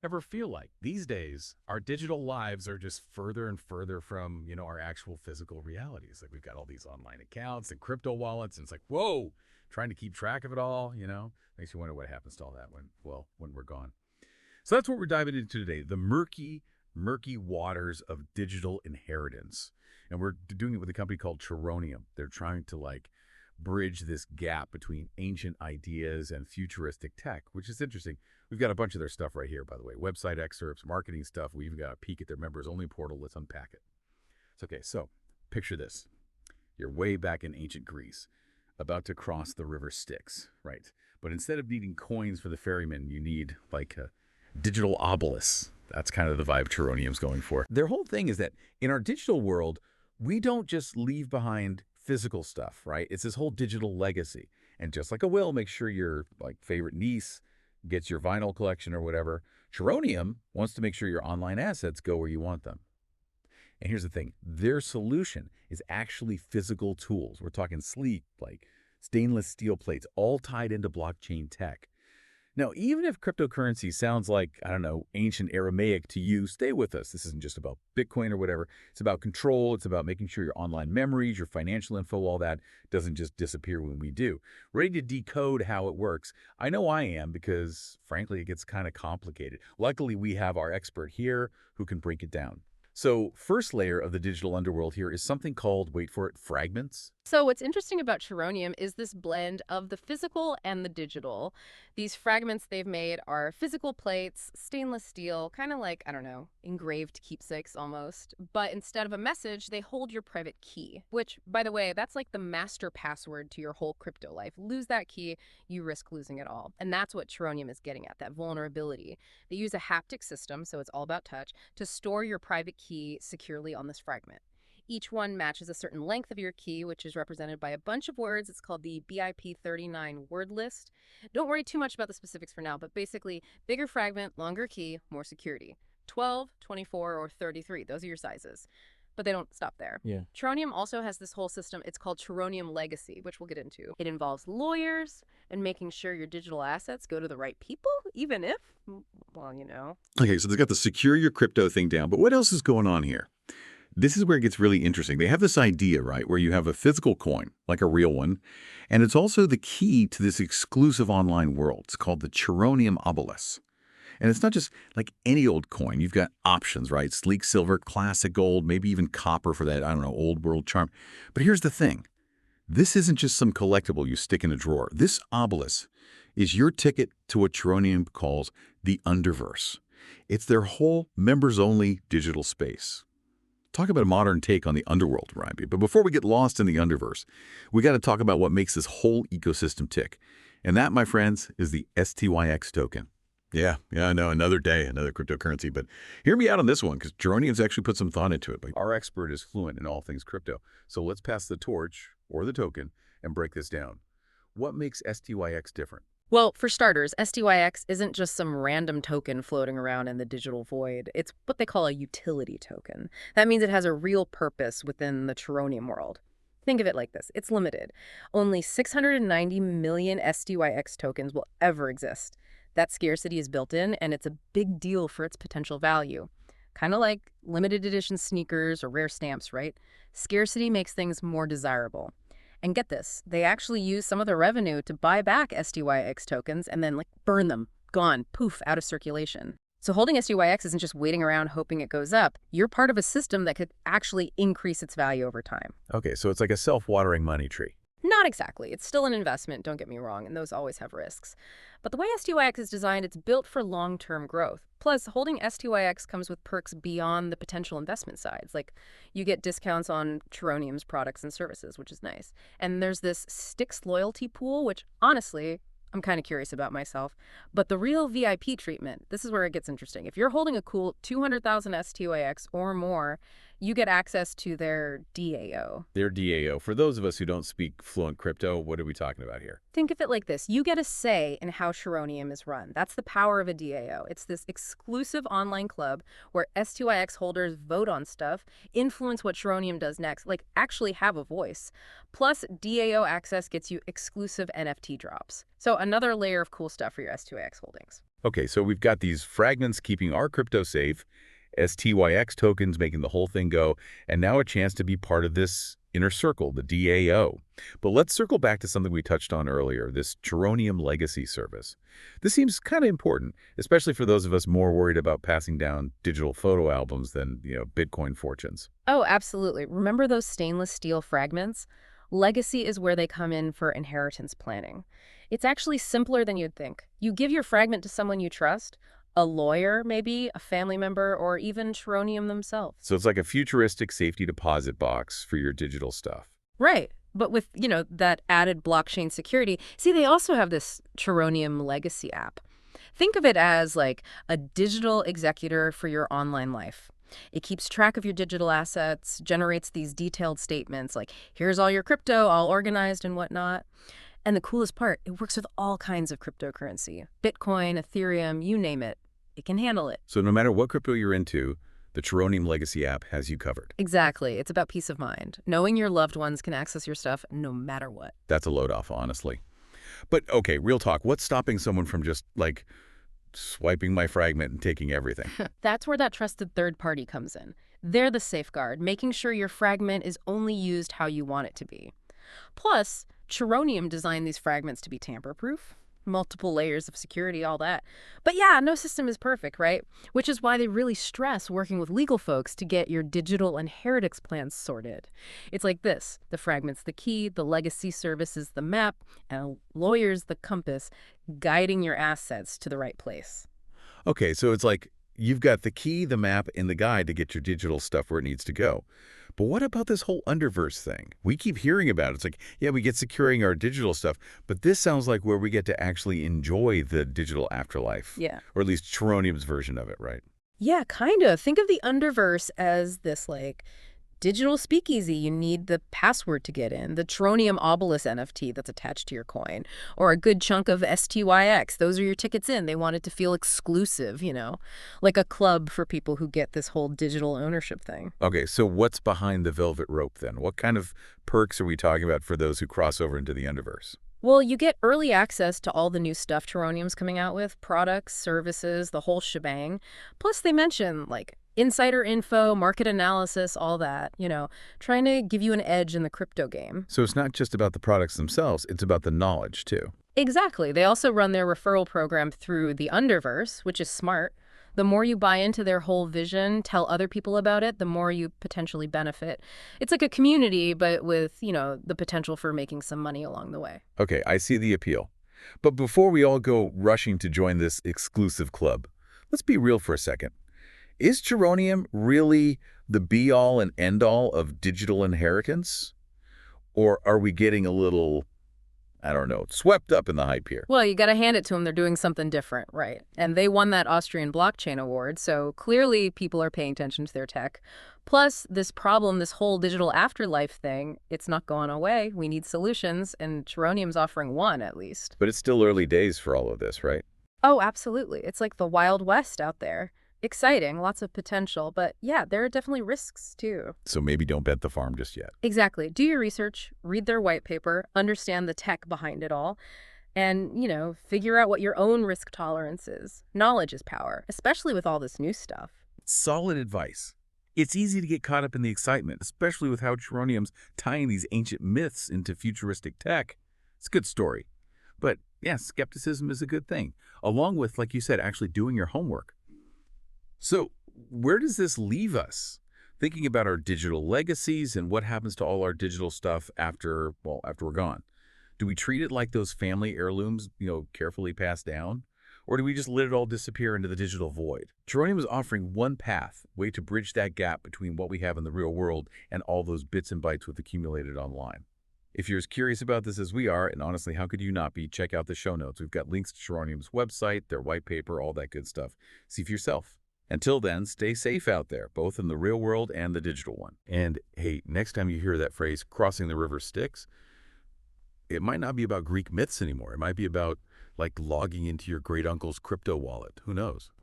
Ever feel like these days our digital lives are just further and further from, our actual physical realities? Like we've got all these online accounts and crypto wallets, and it's like, whoa, trying to keep track of it all. Makes you wonder what happens to all that when we're gone. So that's what we're diving into today, the murky, murky waters of digital inheritance. And we're doing it with a company called CHARONIUM. They're trying to bridge this gap between ancient ideas and futuristic tech, which is interesting. We've got a bunch of their stuff right here, by the way. Website excerpts, marketing stuff. We even got a peek at their members-only portal. Let's unpack it. It's okay. So picture this. You're way back in ancient Greece, about to cross the river Styx, right? But instead of needing coins for the ferryman, you need like a digital obelisk. That's kind of the vibe Charonium's going for. Their whole thing is that in our digital world, we don't just leave behind physical stuff, right? It's this whole digital legacy. And just like a will, make sure your favorite niece gets your vinyl collection or whatever. Charonium wants to make sure your online assets go where you want them. And here's the thing. Their solution is actually physical tools. We're talking sleek, like stainless steel plates, all tied into blockchain tech. Now, even if cryptocurrency sounds like, I don't know, ancient Aramaic to you, stay with us. This isn't just about Bitcoin or whatever. It's about control. It's about making sure your online memories, your financial info, all that doesn't just disappear when we do. Ready to decode how it works? I know I am because, frankly, it gets kind of complicated. Luckily, we have our expert here who can break it down. So first layer of the digital underworld here is something called, wait for it, fragments. So what's interesting about Charonium is this blend of the physical and the digital. These fragments they've made are physical plates, stainless steel, kind of like, I don't know, engraved keepsakes almost. But instead of a message, they hold your private key, which, by the way, that's like the master password to your whole crypto life. Lose that key, you risk losing it all. And that's what Charonium is getting at, that vulnerability. They use a haptic system, so it's all about touch, to store your private key securely on this fragment. Each one matches a certain length of your key, which is represented by a bunch of words. It's called the BIP39 word list. Don't worry too much about the specifics for now, but basically, bigger fragment, longer key, more security. 12, 24, or 33. Those are your sizes. But they don't stop there. Yeah. Charonium also has this whole system. It's called Charonium Legacy, which we'll get into. It involves lawyers and making sure your digital assets go to the right people, even if, well. Okay, so they've got the secure your crypto thing down, but what else is going on here? This is where it gets really interesting. They have this idea, right, where you have a physical coin, like a real one, and it's also the key to this exclusive online world. It's called the Charonium obelisk. And it's not just like any old coin. You've got options, right? Sleek silver, classic gold, maybe even copper for that, I don't know, old world charm. But here's the thing. This isn't just some collectible you stick in a drawer. This obelisk is your ticket to what Charonium calls the Underverse. It's their whole members-only digital space. Talk about a modern take on the underworld, right? But before we get lost in the underverse, we got to talk about what makes this whole ecosystem tick. And that, my friends, is the STYX token. Yeah, I know, another day, another cryptocurrency. But hear me out on this one, because Geronian's actually put some thought into it. But our expert is fluent in all things crypto. So let's pass the torch, or the token, and break this down. What makes STYX different? Well, for starters, STYX isn't just some random token floating around in the digital void. It's what they call a utility token. That means it has a real purpose within the Charonium world. Think of it like this. It's limited. Only 690 million STYX tokens will ever exist. That scarcity is built in, and it's a big deal for its potential value. Kind of like limited edition sneakers or rare stamps, right? Scarcity makes things more desirable. And get this, they actually use some of the revenue to buy back STYX tokens and then burn them, gone, poof, out of circulation. So holding STYX isn't just waiting around hoping it goes up. You're part of a system that could actually increase its value over time. Okay, so it's like a self-watering money tree. Not exactly. It's still an investment, don't get me wrong, and those always have risks. But the way STYX is designed, it's built for long-term growth. Plus, holding STYX comes with perks beyond the potential investment sides. Like, you get discounts on Charonium's products and services, which is nice. And there's this Styx loyalty pool, which, honestly, I'm kind of curious about myself. But the real VIP treatment, this is where it gets interesting. If you're holding a cool 200,000 STYX or more, you get access to their DAO. Their DAO. For those of us who don't speak fluent crypto, what are we talking about here? Think of it like this. You get a say in how Charonium is run. That's the power of a DAO. It's this exclusive online club where STYX holders vote on stuff, influence what Charonium does next, like actually have a voice. Plus, DAO access gets you exclusive NFT drops. So another layer of cool stuff for your STYX holdings. Okay, so we've got these fragments keeping our crypto safe, STYX tokens making the whole thing go, and now a chance to be part of this inner circle, the DAO. But let's circle back to something we touched on earlier, this Charonium legacy service. This seems kind of important, especially for those of us more worried about passing down digital photo albums than, Bitcoin fortunes. Oh, absolutely. Remember those stainless steel fragments? Legacy is where they come in for inheritance planning. It's actually simpler than you'd think. You give your fragment to someone you trust, a lawyer maybe, a family member, or even Charonium themselves. So it's like a futuristic safety deposit box for your digital stuff. Right. But with, that added blockchain security. See, they also have this Charonium legacy app. Think of it as like a digital executor for your online life. It keeps track of your digital assets, generates these detailed statements like, here's all your crypto, all organized and whatnot. And the coolest part, it works with all kinds of cryptocurrency. Bitcoin, Ethereum, you name it. It can handle it. So no matter what crypto you're into, the Charonium legacy app has you covered. Exactly. It's about peace of mind. Knowing your loved ones can access your stuff no matter what. That's a load off, honestly. But okay, real talk. What's stopping someone from just, like, swiping my fragment and taking everything? That's where that trusted third party comes in. They're the safeguard, making sure your fragment is only used how you want it to be. Plus, Charonium designed these fragments to be tamper-proof. Multiple layers of security, all that. But yeah, no system is perfect, right? Which is why they really stress working with legal folks to get your digital inheritance plans sorted. It's like this. The fragment's the key, the legacy service is the map, and a lawyer's the compass guiding your assets to the right place. Okay, so it's like you've got the key, the map, and the guide to get your digital stuff where it needs to go. But what about this whole underverse thing? We keep hearing about it. It's like, yeah, we get securing our digital stuff, but this sounds like where we get to actually enjoy the digital afterlife. Yeah. Or at least Charonium's version of it, right? Yeah, kind of. Think of the underverse as this, like, digital speakeasy. You need the password to get in, the Charonium Obelisk NFT that's attached to your coin, or a good chunk of STYX. Those are your tickets in. They want it to feel exclusive, like a club for people who get this whole digital ownership thing. Okay, so what's behind the velvet rope then? What kind of perks are we talking about for those who cross over into the underverse? Well, you get early access to all the new stuff Charonium's coming out with, products, services, the whole shebang. Plus, they mention, like, insider info, market analysis, all that, trying to give you an edge in the crypto game. So it's not just about the products themselves, it's about the knowledge, too. Exactly. They also run their referral program through the Underverse, which is smart. The more you buy into their whole vision, tell other people about it, the more you potentially benefit. It's like a community, but with, the potential for making some money along the way. Okay, I see the appeal. But before we all go rushing to join this exclusive club, let's be real for a second. Is Charonium really the be-all and end-all of digital inheritance? Or are we getting a little, I don't know, swept up in the hype here? Well, you got to hand it to them. They're doing something different, right? And they won that Austrian blockchain award, so clearly people are paying attention to their tech. Plus, this problem, this whole digital afterlife thing, it's not going away. We need solutions, and Charonium's offering one, at least. But it's still early days for all of this, right? Oh, absolutely. It's like the Wild West out there. Exciting, lots of potential, but yeah, there are definitely risks too. So maybe don't bet the farm just yet. Exactly. Do your research, read their white paper, understand the tech behind it all, and, figure out what your own risk tolerance is. Knowledge is power, especially with all this new stuff. Solid advice. It's easy to get caught up in the excitement, especially with how Charonium's tying these ancient myths into futuristic tech. It's a good story. But yeah, skepticism is a good thing, along with, like you said, actually doing your homework. So where does this leave us? Thinking about our digital legacies and what happens to all our digital stuff after we're gone. Do we treat it like those family heirlooms, carefully passed down? Or do we just let it all disappear into the digital void? Charonium is offering one path, way to bridge that gap between what we have in the real world and all those bits and bytes we've accumulated online. If you're as curious about this as we are, and honestly, how could you not be, check out the show notes. We've got links to Charonium's website, their white paper, all that good stuff. See for yourself. Until then, stay safe out there, both in the real world and the digital one. And hey, next time you hear that phrase, crossing the river Styx, it might not be about Greek myths anymore. It might be about, like, logging into your great uncle's crypto wallet. Who knows?